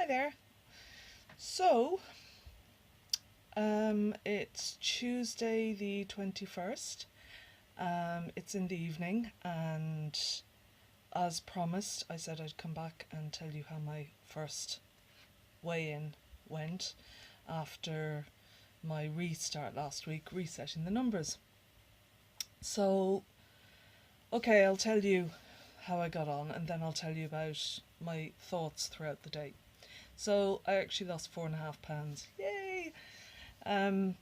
Hi there. So, it's Tuesday the 21st. It's in the evening, and as promised, I said I'd come back and tell you how my first weigh in went after my restart last week, resetting the numbers. So, okay, I'll tell you how I got on, and then I'll tell you about my thoughts throughout the day. So, I actually lost 4.5 pounds. Yay! Um,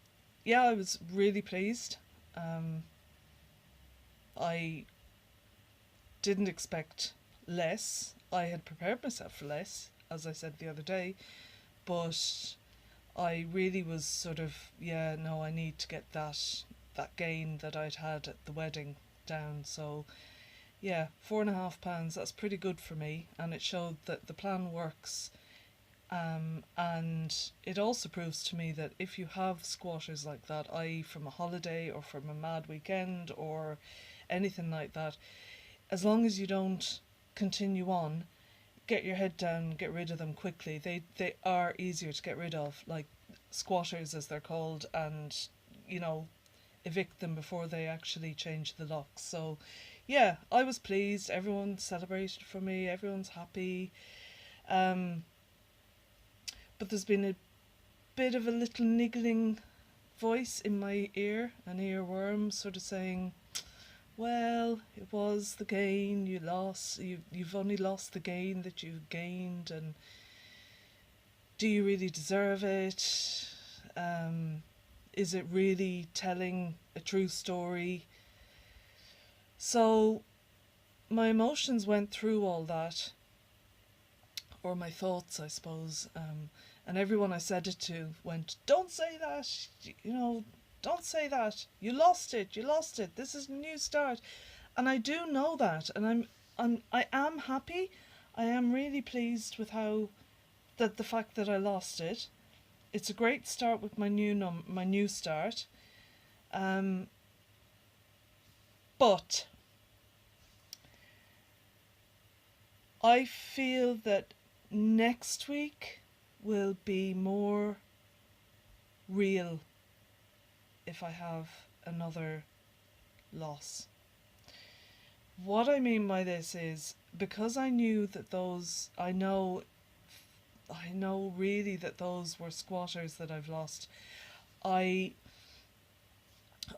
yeah, I was really pleased. I didn't expect less. I had prepared myself for less, as I said the other day, but I really was sort of, yeah, no, I need to get that gain that I'd had at the wedding down. So yeah, 4.5 pounds, that's pretty good for me, and it showed that the plan works. And it also proves to me that if you have squatters like that, i.e., from a holiday or from a mad weekend or anything like that, as long as you don't continue on, get your head down, get rid of them quickly. They are easier to get rid of, like squatters as they're called, and you know, evict them before they actually change the locks. So yeah, I was pleased. Everyone celebrated for me. Everyone's happy. Um, but there's been a bit of a little niggling voice in my ear, an earworm, sort of saying, well, it was the gain you lost. You've only lost the gain that you've gained, and do you really deserve it? Is it really telling a true story? So my emotions went through all that, or my thoughts, I suppose. And everyone I said it to went, "Don't say that, don't say that. You lost it. You lost it. This is a new start." And I do know that, and I am happy. I am really pleased with the fact that I lost it. It's a great start with my new start. Um, but I feel that next week will be more real if I have another loss. What I mean by this is, because I knew that I know really that those were squatters that I've lost. I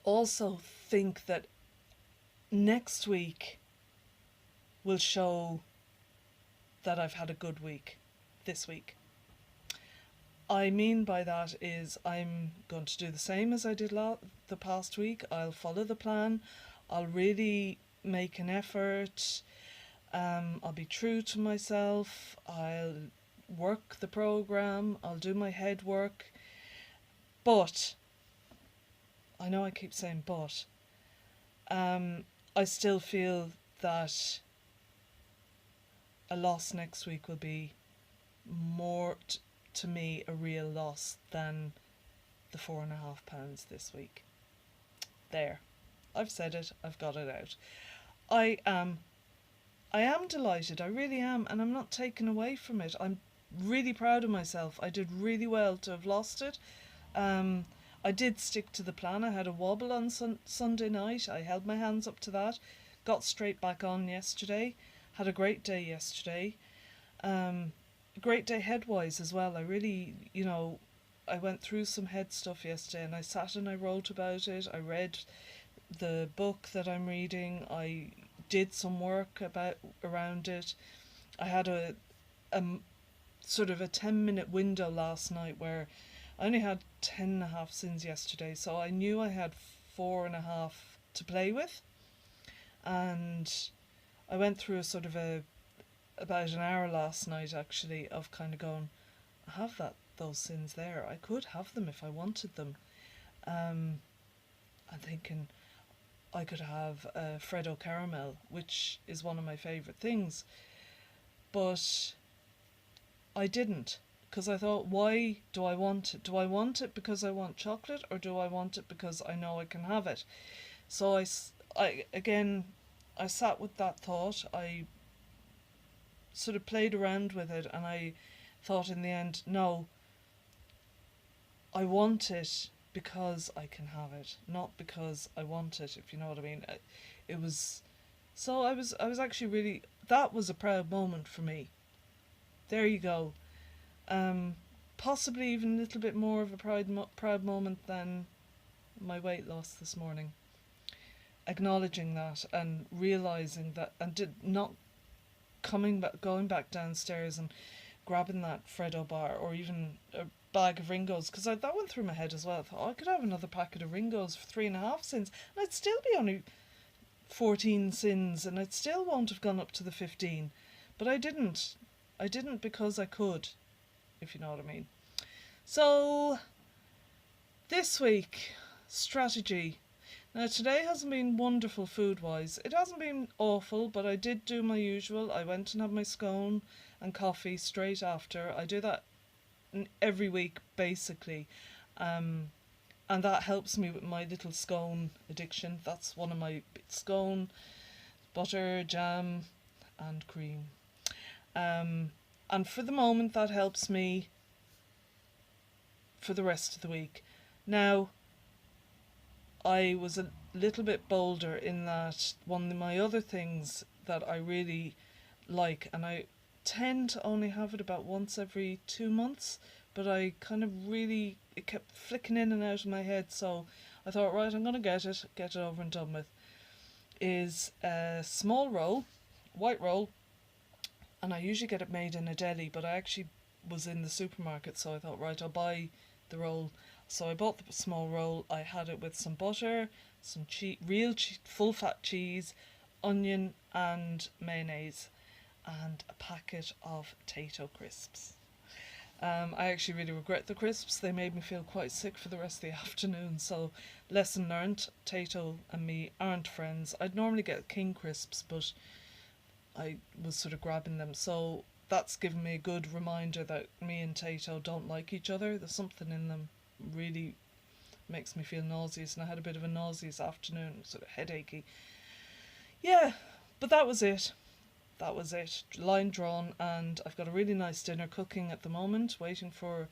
also think that next week will show that I've had a good week this week. I mean by that is I'm going to do the same as I did the past week. I'll follow the plan. I'll really make an effort. I'll be true to myself. I'll work the program. I'll do my head work. But I know I keep saying but. I still feel that a loss next week will be more to me a real loss than the 4.5 pounds this week. There, I've said it. I've got it out. I am I am delighted. I really am, and I'm not taken away from it. I'm really proud of myself. I did really well to have lost it. Um, I did stick to the plan. I had a wobble on Sunday night. I held my hands up to that. Got straight back on yesterday. Had a great day yesterday. Um, Great day head-wise as well. I really, I went through some head stuff yesterday, and I sat and I wrote about it. I read the book that I'm reading. I did some work around it. I had a sort of a 10-minute window last night where I only had 10.5 sins yesterday, so I knew I had 4.5 to play with, and I went through a sort of about an hour last night actually of kind of going, I have those sins there. I could have them if I wanted them. I'm thinking I could have Freddo caramel, which is one of my favourite things, but I didn't, because I thought, why do I want it? Do I want it because I want chocolate, or do I want it because I know I can have it? So I sat with that thought. I sort of played around with it, and I thought in the end, no, I want it because I can have it, not because I want it, if you know what I mean. It was, so I was actually really, that was a proud moment for me. There you go. Possibly even a little bit more of a proud moment than my weight loss this morning. Acknowledging that and realizing that, and not going back downstairs and grabbing that Freddo bar or even a bag of Ringos, because that went through my head as well. I thought, I could have another packet of Ringos for 3.5 cents and I'd still be only 14 cents and I'd still won't have gone up to the 15. But I didn't. I didn't because I could, if you know what I mean. So, this week, strategy. Now, today hasn't been wonderful food-wise. It hasn't been awful, but I did do my usual. I went and had my scone and coffee straight after. I do that every week, basically. And that helps me with my little scone addiction. That's one of my scone, butter, jam, and cream. And for the moment, that helps me for the rest of the week. Now, I was a little bit bolder in that one of my other things that I really like, and I tend to only have it about once every 2 months, but I kind of really, it kept flicking in and out of my head, so I thought, right, I'm going to get it over and done with, is a small roll, white roll, and I usually get it made in a deli, but I actually was in the supermarket, so I thought, right, I'll buy the roll. So I bought the small roll. I had it with some butter, some full fat cheese, onion and mayonnaise, and a packet of Tayto crisps. I actually really regret the crisps. They made me feel quite sick for the rest of the afternoon. So lesson learned, Tayto and me aren't friends. I'd normally get King crisps, but I was sort of grabbing them. So that's given me a good reminder that me and Tayto don't like each other. There's something in them really makes me feel nauseous, and I had a bit of a nauseous afternoon, sort of headachy. Yeah, but that was it. Line drawn, and I've got a really nice dinner cooking at the moment, waiting for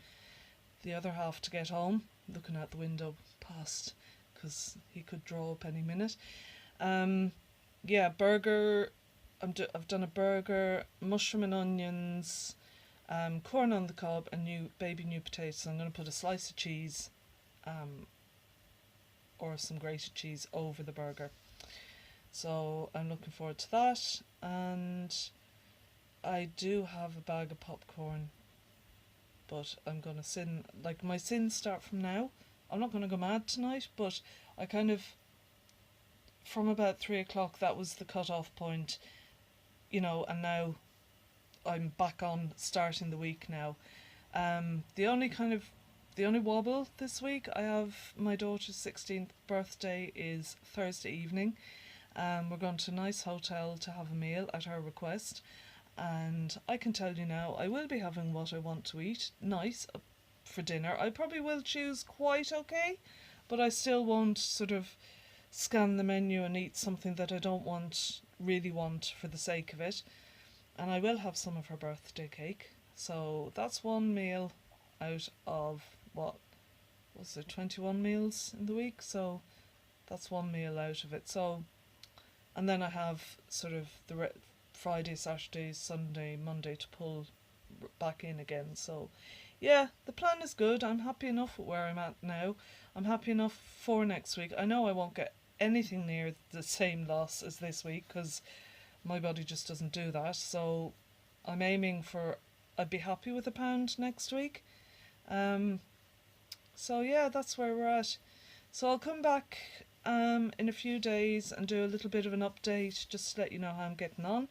the other half to get home, looking out the window past, because he could draw up any minute. Yeah, burger. I've done a burger, mushroom and onions, corn on the cob, and new potatoes. I'm going to put a slice of cheese, or some grated cheese over the burger. So I'm looking forward to that. And I do have a bag of popcorn, but I'm going to my sins start from now. I'm not going to go mad tonight, but I kind of, from about 3 o'clock, that was the cut-off point, and now I'm back on starting the week now. The only wobble this week, I have my daughter's 16th birthday is Thursday evening. We're going to a nice hotel to have a meal at her request, and I can tell you now, I will be having what I want to eat, nice, for dinner. I probably will choose quite okay, but I still won't sort of scan the menu and eat something that I don't really want for the sake of it. And I will have some of her birthday cake. So that's one meal out of, 21 meals in the week? So that's one meal out of it. So, and then I have sort of the Friday, Saturday, Sunday, Monday to pull back in again. So yeah, the plan is good. I'm happy enough with where I'm at now. I'm happy enough for next week. I know I won't get anything near the same loss as this week, because my body just doesn't do that. So I'm aiming for, I'd be happy with £1 next week. So yeah, that's where we're at. So I'll come back in a few days and do a little bit of an update, just to let you know how I'm getting on.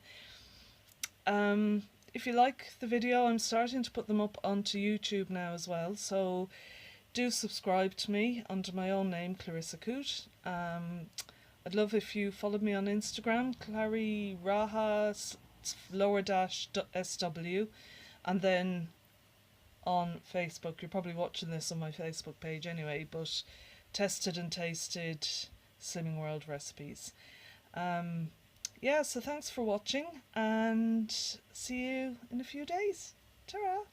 If you like the video, I'm starting to put them up onto YouTube now as well, so do subscribe to me under my own name, Clarissa Coote. I'd love if you followed me on Instagram, Clary Raha _SW, and then on Facebook. You're probably watching this on my Facebook page anyway, but Tested and Tasted Slimming World Recipes. Yeah, so thanks for watching, and see you in a few days. Ta-ra!